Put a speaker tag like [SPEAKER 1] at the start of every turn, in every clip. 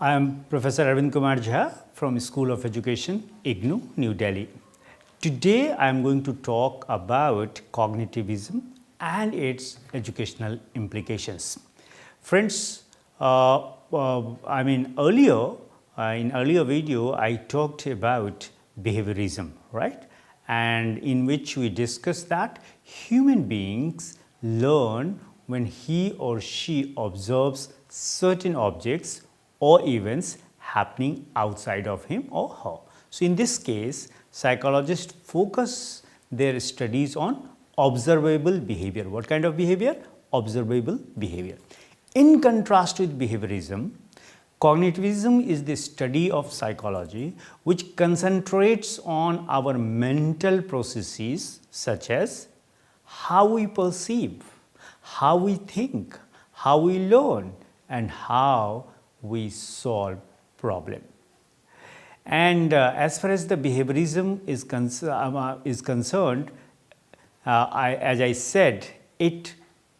[SPEAKER 1] I am Professor Arvind Kumar Jha from School of Education, IGNOU, New Delhi. Today I am going to talk about cognitivism and its educational implications. Friends, earlier in earlier video I talked about behaviorism, right? And in which we discussed that human beings learn when he or she observes certain objects or events happening outside of him or her. So, in this case, psychologists focus their studies on observable behavior. What kind of behavior? Observable behavior. In contrast with behaviorism, cognitivism is the study of psychology which concentrates on our mental processes such as how we perceive, how we think, how we learn, and how we solve problem. And as far as the behaviorism is concerned, as I said, it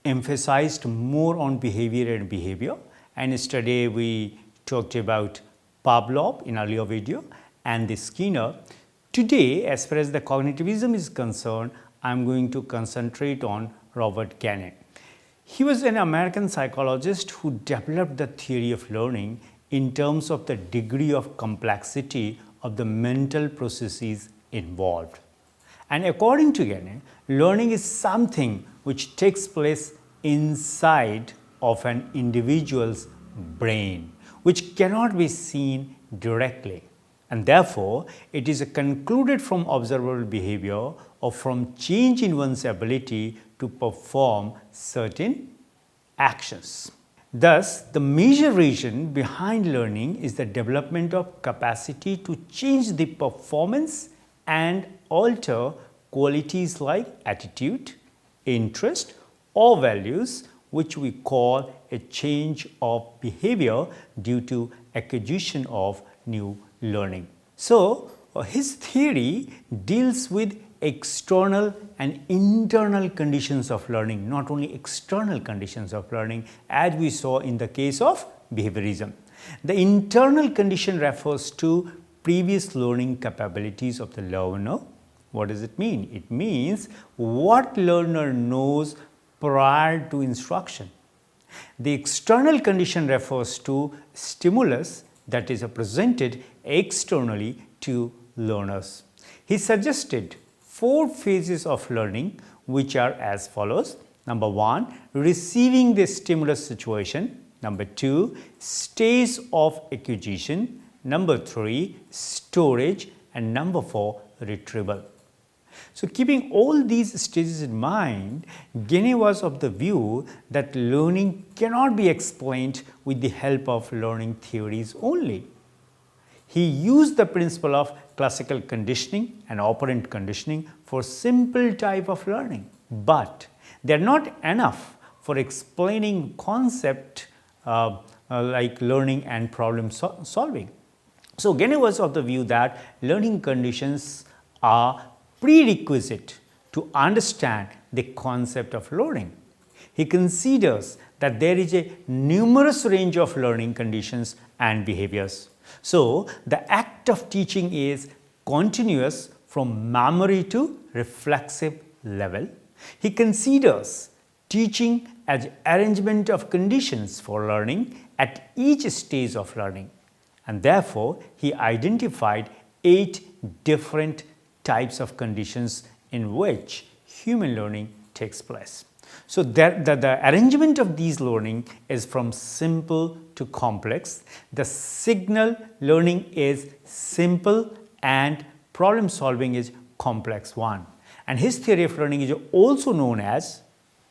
[SPEAKER 1] emphasized more on behavior. And yesterday we talked about Pavlov in earlier video and the Skinner. Today, as far as the cognitivism is concerned, I am going to concentrate on Robert Gagné. He was an American psychologist who developed the theory of learning in terms of the degree of complexity of the mental processes involved. And according to Gagné, learning is something which takes place inside of an individual's brain, which cannot be seen directly. And therefore, it is concluded from observable behavior or from change in one's ability to perform certain actions. Thus, the major reason behind learning is the development of capacity to change the performance and alter qualities like attitude, interest, or values, which we call a change of behavior due to acquisition of new learning. So, his theory deals with external and internal conditions of learning, not only external conditions of learning as we saw in the case of behaviorism. The internal condition refers to previous learning capabilities of the learner. What does it mean? It means what learner knows prior to instruction. The external condition refers to stimulus that is presented externally to learners. He suggested 4 phases of learning which are as follows. Number 1, receiving the stimulus situation. Number 2, stage of acquisition. Number 3, storage. And number 4, retrieval. So, keeping all these stages in mind, Gagné was of the view that learning cannot be explained with the help of learning theories only. He used the principle of classical conditioning and operant conditioning for simple type of learning, but they are not enough for explaining concept like learning and problem solving. So, Gagné was of the view that learning conditions are prerequisite to understand the concept of learning. He considers that there is a numerous range of learning conditions and behaviors. So, the act of teaching is continuous from memory to reflexive level. He considers teaching as arrangement of conditions for learning at each stage of learning, and therefore, he identified 8 different types of conditions in which human learning takes place. So, the arrangement of these learning is from simple to complex. The signal learning is simple and problem solving is complex one. And his theory of learning is also known as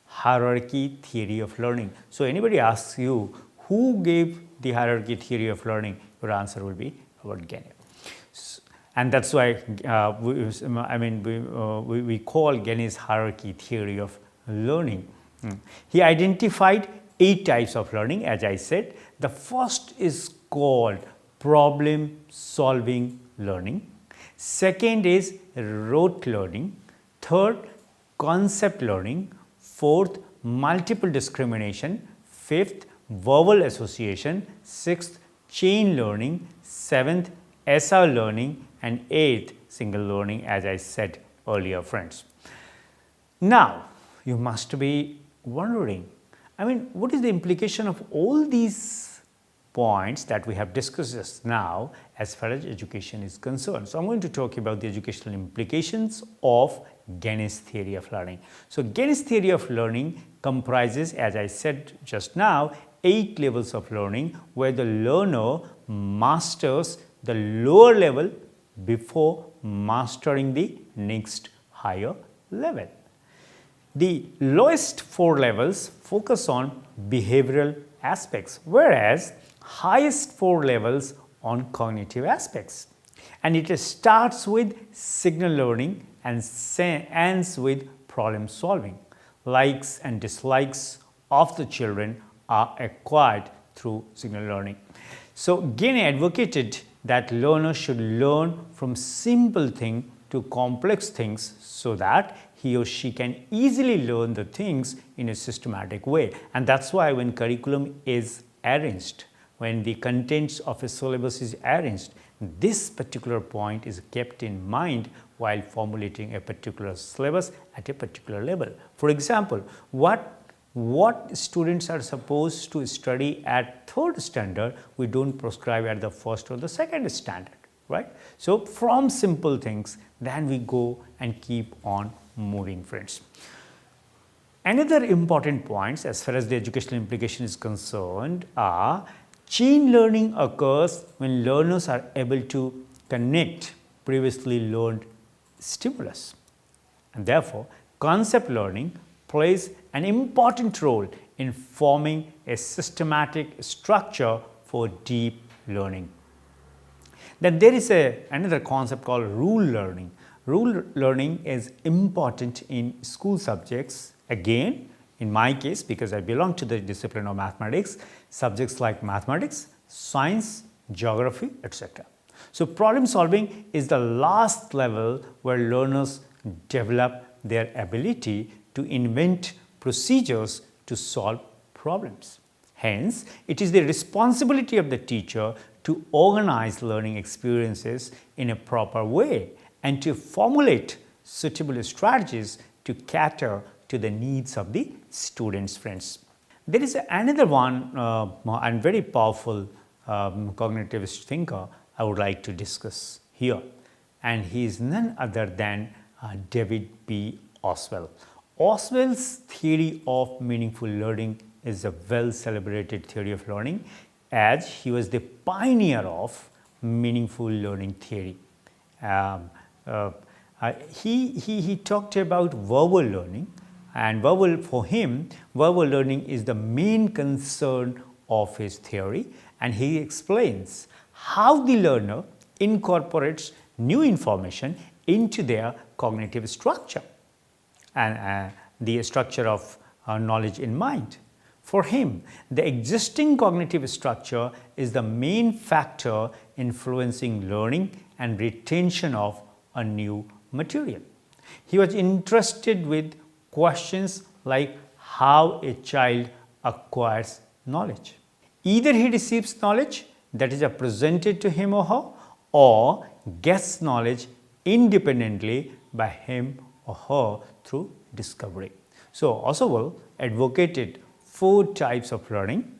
[SPEAKER 1] hierarchy theory of learning. So, anybody asks you who gave the hierarchy theory of learning, your answer will be about Gagné. And that's why we call Gagné's hierarchy theory of learning. He identified 8 types of learning, as I said. The first is called problem solving learning. Second is rote learning. Third, concept learning. Fourth, multiple discrimination. Fifth, verbal association. Sixth, chain learning, 7th SR learning, and 8th single learning, as I said earlier, friends. Now, you must be wondering, what is the implication of all these points that we have discussed just now as far as education is concerned? So, I am going to talk about the educational implications of Gagné's theory of learning. So, Gagné's theory of learning comprises, as I said just now, 8 levels of learning where the learner masters the lower level before mastering the next higher level. The lowest 4 levels focus on behavioral aspects, whereas highest 4 levels on cognitive aspects. And it starts with signal learning and ends with problem solving. Likes and dislikes of the children are acquired through signal learning. So, Gagné advocated that learners should learn from simple things to complex things so that he or she can easily learn the things in a systematic way. And that's why when curriculum is arranged, when the contents of a syllabus is arranged, this particular point is kept in mind while formulating a particular syllabus at a particular level. For example, what students are supposed to study at 3rd standard, we don't prescribe at the 1st or the 2nd standard, right? So, from simple things, then we go and keep on moving, friends. Another important points as far as the educational implication is concerned are chain learning occurs when learners are able to connect previously learned stimulus, and therefore concept learning plays an important role in forming a systematic structure for deep learning. Then there is another concept called rule learning. Rule learning is important in school subjects. Again, in my case, because I belong to the discipline of mathematics, subjects like mathematics, science, geography, etc. So, problem solving is the last level where learners develop their ability to invent procedures to solve problems. Hence, it is the responsibility of the teacher to organize learning experiences in a proper way and to formulate suitable strategies to cater to the needs of the students, friends. There is another one and very powerful cognitivist thinker I would like to discuss here, and he is none other than David B. Ausubel. Ausubel's theory of meaningful learning is a well-celebrated theory of learning, as he was the pioneer of meaningful learning theory. He talked about verbal learning, and for him, verbal learning is the main concern of his theory, and he explains how the learner incorporates new information into their cognitive structure and the structure of knowledge in mind. For him, the existing cognitive structure is the main factor influencing learning and retention of a new material. He was interested with questions like how a child acquires knowledge. Either he receives knowledge that is presented to him or her, or gets knowledge independently by him or her through discovery. So, Ausubel advocated 4 types of learning,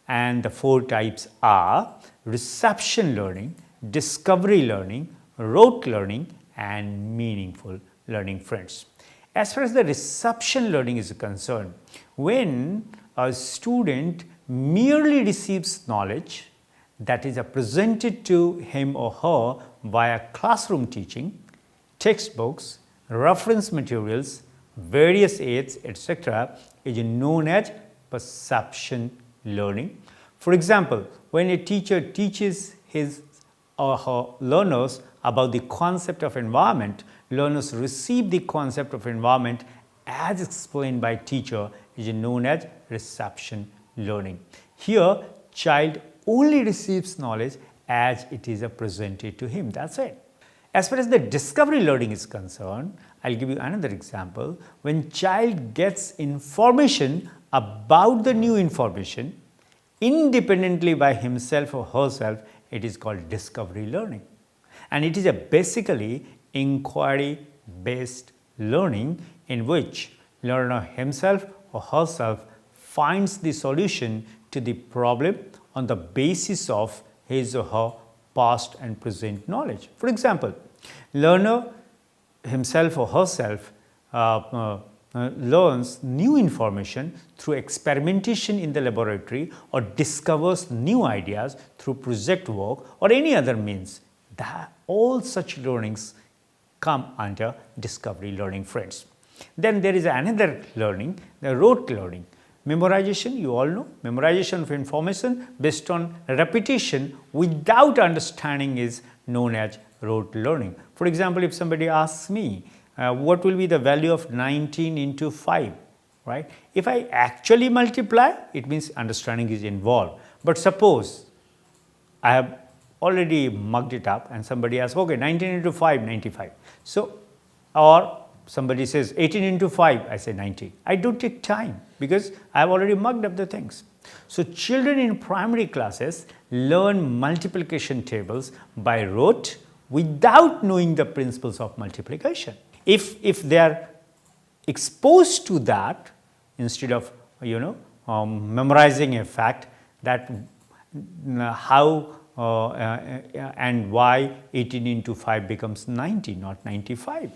[SPEAKER 1] and the 4 types are reception learning, discovery learning, rote learning, and meaningful learning, friends. As far as the reception learning is concerned, when a student merely receives knowledge that is presented to him or her via classroom teaching, textbooks, reference materials, various aids, etc., is known as perception learning. For example, when a teacher teaches his or her learners about the concept of environment, learners receive the concept of environment as explained by teacher, is known as reception learning. Here, child only receives knowledge as it is presented to him. That's it. As far as the discovery learning is concerned, I'll give you another example. When child gets information about the new information, independently by himself or herself, it is called discovery learning. And it is a basically inquiry based learning in which learner himself or herself finds the solution to the problem on the basis of his or her past and present knowledge. For example, learner himself or herself learns new information through experimentation in the laboratory or discovers new ideas through project work or any other means. All such learnings come under discovery learning, friends. Then there is another learning, the rote learning. Memorization, you all know, memorization of information based on repetition without understanding is known as rote learning. For example, if somebody asks me, what will be the value of 19 into 5, right? If I actually multiply, it means understanding is involved. But suppose I have already mugged it up and somebody asks, okay, 19 into 5, 95. So, or somebody says 18 into 5, I say 90. I don't take time because I have already mugged up the things. So, children in primary classes learn multiplication tables by rote without knowing the principles of multiplication. If they are exposed to that instead of memorizing a fact that how and why 18 into 5 becomes 90, not 95.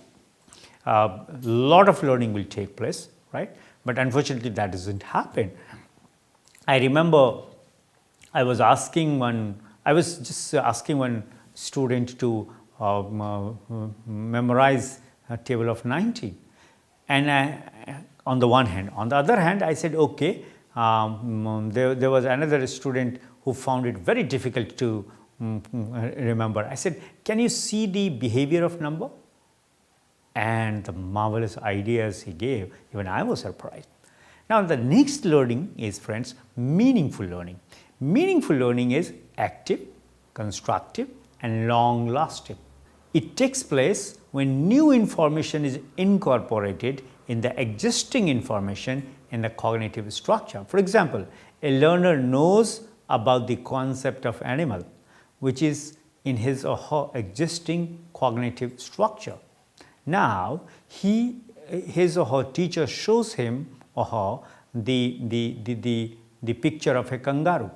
[SPEAKER 1] Lot of learning will take place, right? But unfortunately that doesn't happen. I remember I was just asking one student to memorize a table of 90, and on the one hand. On the other hand, I said, okay, there was another student who found it very difficult to remember. I said, can you see the behavior of number? And the marvelous ideas he gave, even I was surprised. Now, the next learning is, friends, meaningful learning. Meaningful learning is active, constructive, and long lasting. It takes place when new information is incorporated in the existing information in the cognitive structure. For example, a learner knows about the concept of animal, which is in his or her existing cognitive structure. Now, his or her teacher shows him or her the picture of a kangaroo,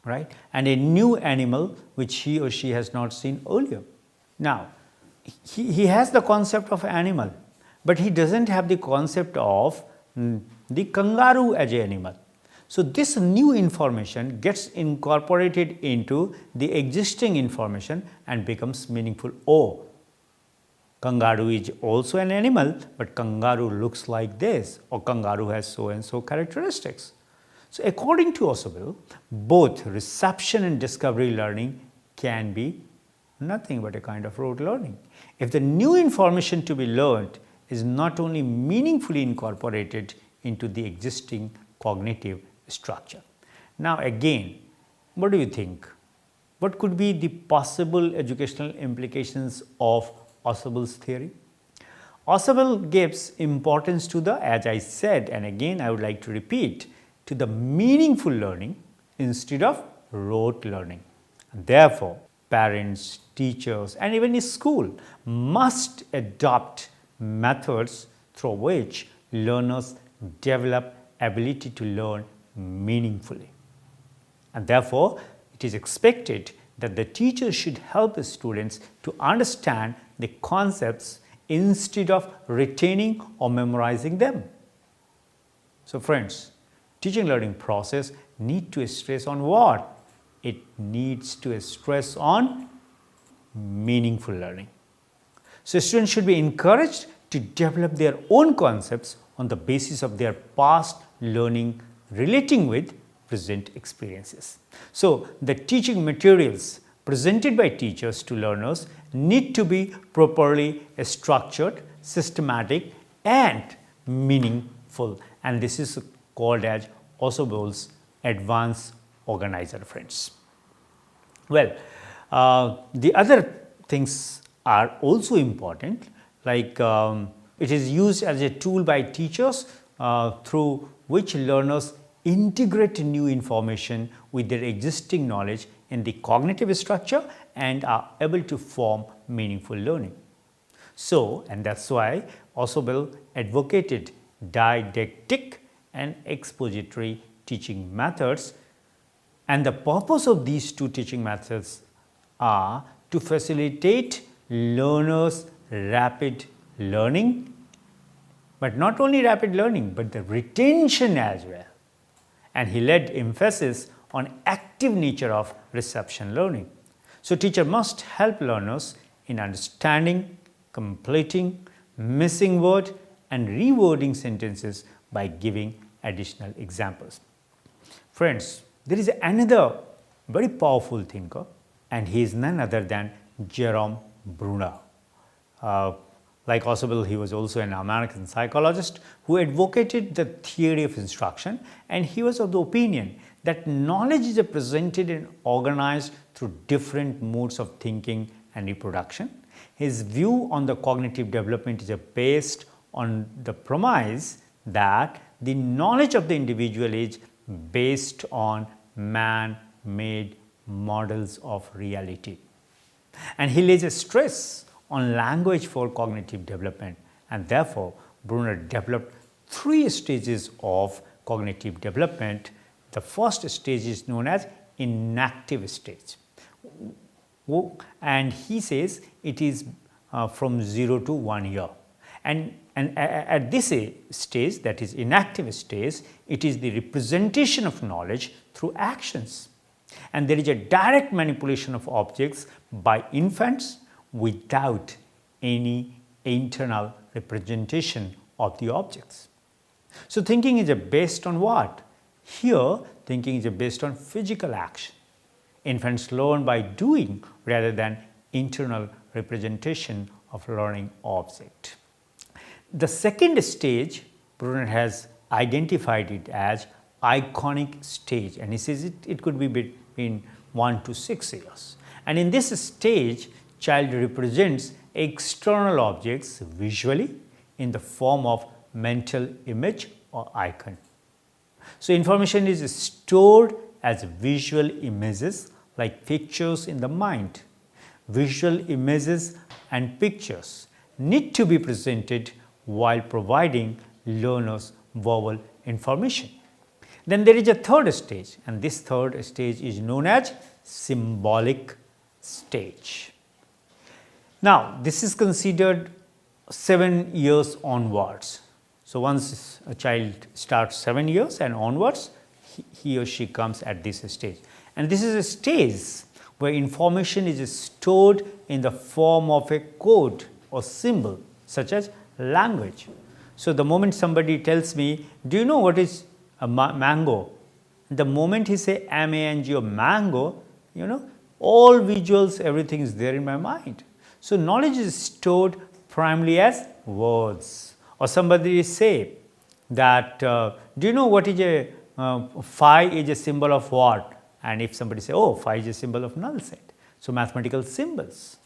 [SPEAKER 1] right? And a new animal which he or she has not seen earlier. Now, he has the concept of animal, but he doesn't have the concept of the kangaroo as an animal. So, this new information gets incorporated into the existing information and becomes meaningful. Oh, kangaroo is also an animal, but kangaroo looks like this, or kangaroo has so and so characteristics. So, according to Ausubel, both reception and discovery learning can be nothing but a kind of rote learning. If the new information to be learned is not only meaningfully incorporated into the existing cognitive structure. Now, again, what do you think? What could be the possible educational implications of Ausubel's theory? Ausubel gives importance to the, as I said, and again I would like to repeat, to the meaningful learning instead of rote learning. Therefore, parents, teachers, and even a school must adopt methods through which learners develop ability to learn meaningfully. And therefore, it is expected that the teacher should help the students to understand the concepts instead of retaining or memorizing them. So, friends, teaching learning process need to stress on what? It needs to stress on meaningful learning. So, students should be encouraged to develop their own concepts on the basis of their past learning relating with present experiences. So, the teaching materials presented by teachers to learners need to be properly structured, systematic, and meaningful. And this is called as Ausubel's advanced organizer, friends. Well, the other things are also important, like it is used as a tool by teachers through which learners integrate new information with their existing knowledge in the cognitive structure and are able to form meaningful learning. So, and that's why Ausubel advocated didactic and expository teaching methods, and the purpose of these two teaching methods are to facilitate learners' rapid learning, but not only rapid learning, but the retention as well. And he laid emphasis on active nature of reception learning. So, teacher must help learners in understanding, completing, missing word and rewording sentences by giving additional examples. Friends, there is another very powerful thinker, and he is none other than Jerome Bruner. Like Ausubel, he was also an American psychologist who advocated the theory of instruction, and he was of the opinion that knowledge is presented and organized through different modes of thinking and reproduction. His view on the cognitive development is based on the premise that the knowledge of the individual is based on man-made models of reality. And he lays a stress on language for cognitive development, and therefore Bruner developed 3 stages of cognitive development. The first stage is known as inactive stage, and he says it is from 0 to 1 year, and at this stage, that is inactive stage, it is the representation of knowledge through actions, and there is a direct manipulation of objects by infants without any internal representation of the objects. So, thinking is based on what? Here, thinking is based on physical action. Infants learn by doing rather than internal representation of learning object. The second stage, Bruner has identified it as iconic stage, and he says it could be between 1 to 6 years. And in this stage, child represents external objects visually in the form of mental image or icon. So, information is stored as visual images like pictures in the mind. Visual images and pictures need to be presented while providing learners verbal information. Then there is a third stage, and this third stage is known as symbolic stage. Now, this is considered 7 years onwards. So, once a child starts 7 years and onwards, he or she comes at this stage. And this is a stage where information is stored in the form of a code or symbol such as language. So, the moment somebody tells me, do you know what is a mango? The moment he say M-A-N-G-O, mango, all visuals, everything is there in my mind. So, knowledge is stored primarily as words. Or somebody say that, do you know what is a phi is a symbol of what? And if somebody say, oh, phi is a symbol of null set. So, mathematical symbols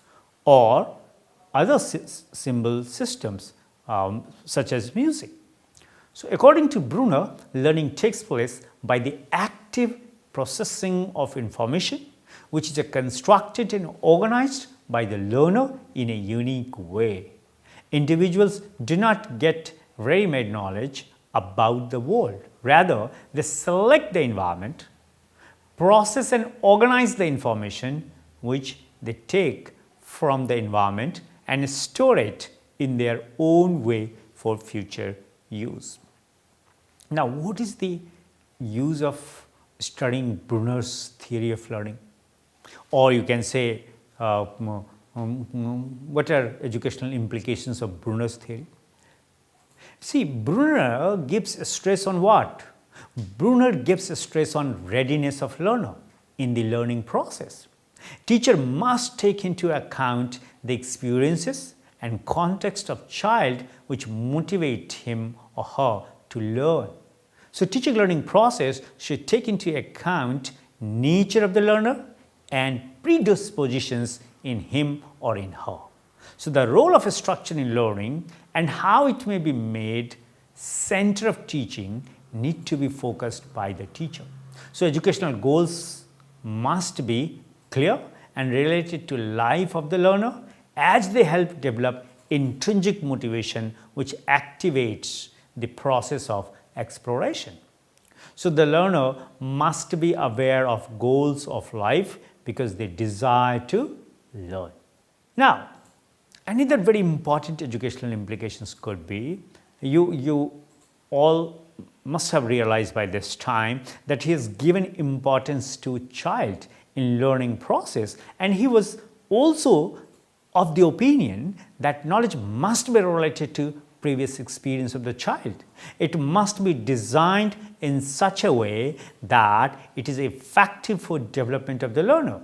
[SPEAKER 1] or other symbol systems such as music. So, according to Bruner, learning takes place by the active processing of information, which is constructed and organized by the learner in a unique way. Individuals do not get ready-made knowledge about the world. Rather, they select the environment, process and organize the information which they take from the environment and store it in their own way for future use. Now, what is the use of studying Bruner's theory of learning? Or you can say, what are educational implications of Bruner's theory? See, Bruner gives a stress on what? Bruner gives a stress on readiness of learner in the learning process. Teacher must take into account the experiences and context of child which motivate him or her to learn. So, teaching learning process should take into account nature of the learner and predispositions in him or in her. So, the role of a structure in learning and how it may be made center of teaching need to be focused by the teacher. So educational goals must be clear and related to life of the learner, as they help develop intrinsic motivation which activates the process of exploration. So the learner must be aware of goals of life because they desire to learn. Now, another very important educational implications could be, you all must have realized by this time that he has given importance to child in learning process, and he was also of the opinion that knowledge must be related to previous experience of the child. It must be designed in such a way that it is effective for development of the learner.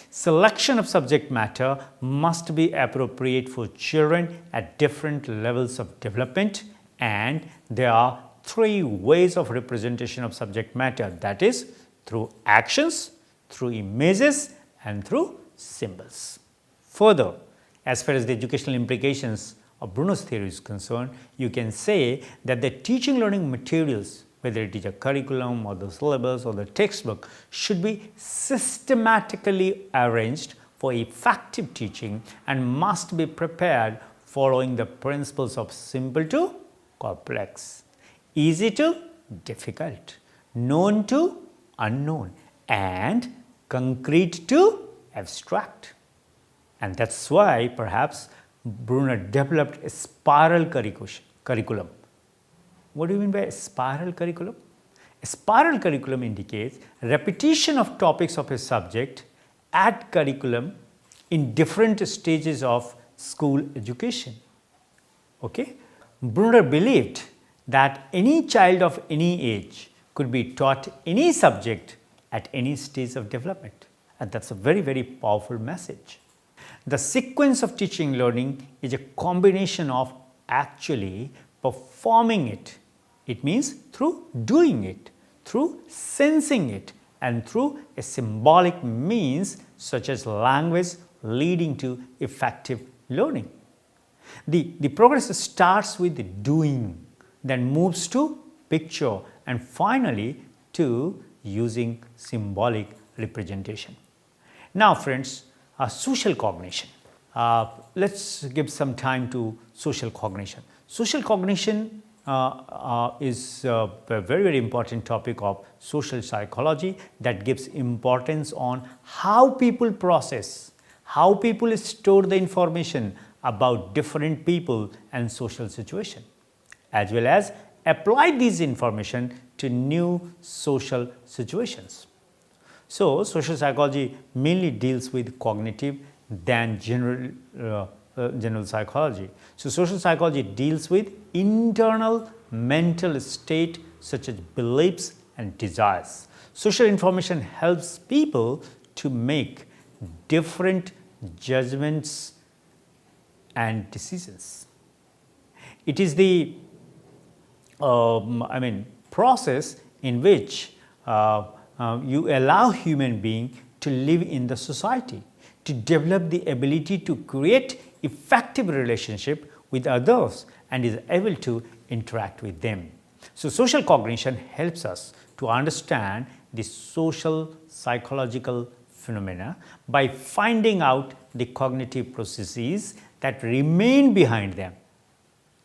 [SPEAKER 1] Selection of subject matter must be appropriate for children at different levels of development, and there are 3 ways of representation of subject matter, that is through actions, through images, and through symbols. Further, as far as the educational implications of Bruner's theory is concerned, you can say that the teaching learning materials, whether it is a curriculum or the syllabus or the textbook, should be systematically arranged for effective teaching and must be prepared following the principles of simple to complex, easy to difficult, known to unknown, and concrete to abstract. And that's why perhaps Bruner developed a spiral curriculum. What do you mean by a spiral curriculum? A spiral curriculum indicates repetition of topics of a subject at curriculum in different stages of school education. Okay? Bruner believed that any child of any age could be taught any subject at any stage of development. And that's a very, very powerful message. The sequence of teaching learning is a combination of actually performing it. It means through doing it, through sensing it, and through a symbolic means such as language leading to effective learning. The progress starts with doing, then moves to picture, and finally to using symbolic representation. Now friends, social cognition. Let's give some time to social cognition. Social cognition is a very, very important topic of social psychology that gives importance on how people process, how people store the information about different people and social situation, as well as apply these information to new social situations. So, social psychology mainly deals with cognitive than general psychology. So, social psychology deals with internal mental state such as beliefs and desires. Social information helps people to make different judgments and decisions. It is the process in which you allow human being to live in the society, to develop the ability to create effective relationship with others and is able to interact with them. So, social cognition helps us to understand the social psychological phenomena by finding out the cognitive processes that remain behind them.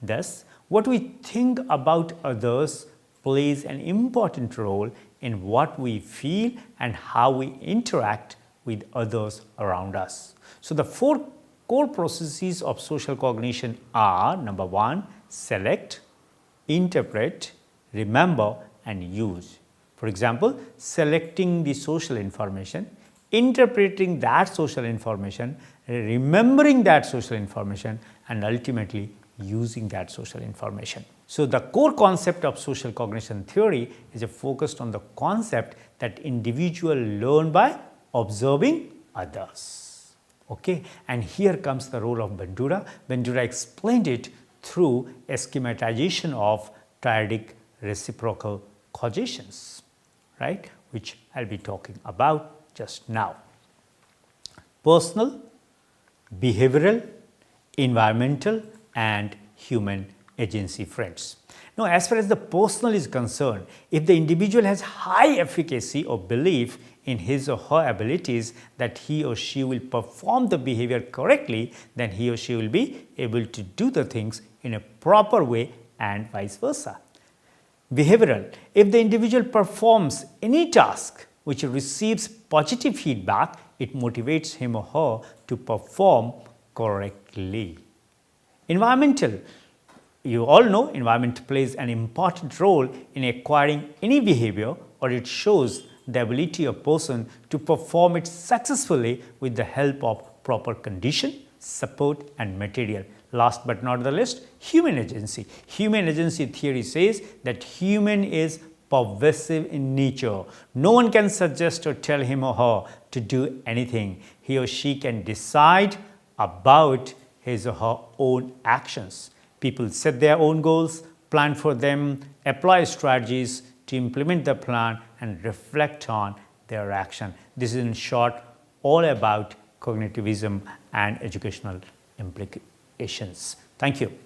[SPEAKER 1] Thus, what we think about others plays an important role in what we feel and how we interact with others around us. So, the 4 core processes of social cognition are: number 1, select, interpret, remember, and use. For example, selecting the social information, interpreting that social information, remembering that social information, and ultimately using that social information. So, the core concept of social cognition theory is focused on the concept that individuals learn by observing others. Okay? And here comes the role of Bandura. Bandura explained it through a schematization of triadic reciprocal causations, right, which I will be talking about just now. Personal, behavioral, environmental, and human agency, friends. Now, as far as the personal is concerned, if the individual has high efficacy or belief in his or her abilities that he or she will perform the behavior correctly, then he or she will be able to do the things in a proper way and vice versa. Behavioral, if the individual performs any task which receives positive feedback, it motivates him or her to perform correctly. Environmental, you all know environment plays an important role in acquiring any behavior, or it shows the ability of a person to perform it successfully with the help of proper condition, support and material. Last but not the least, human agency. Human agency theory says that human is pervasive in nature. No one can suggest or tell him or her to do anything. He or she can decide about his or her own actions. People set their own goals, plan for them, apply strategies to implement the plan and reflect on their action. This is in short all about cognitivism and educational implications. Thank you.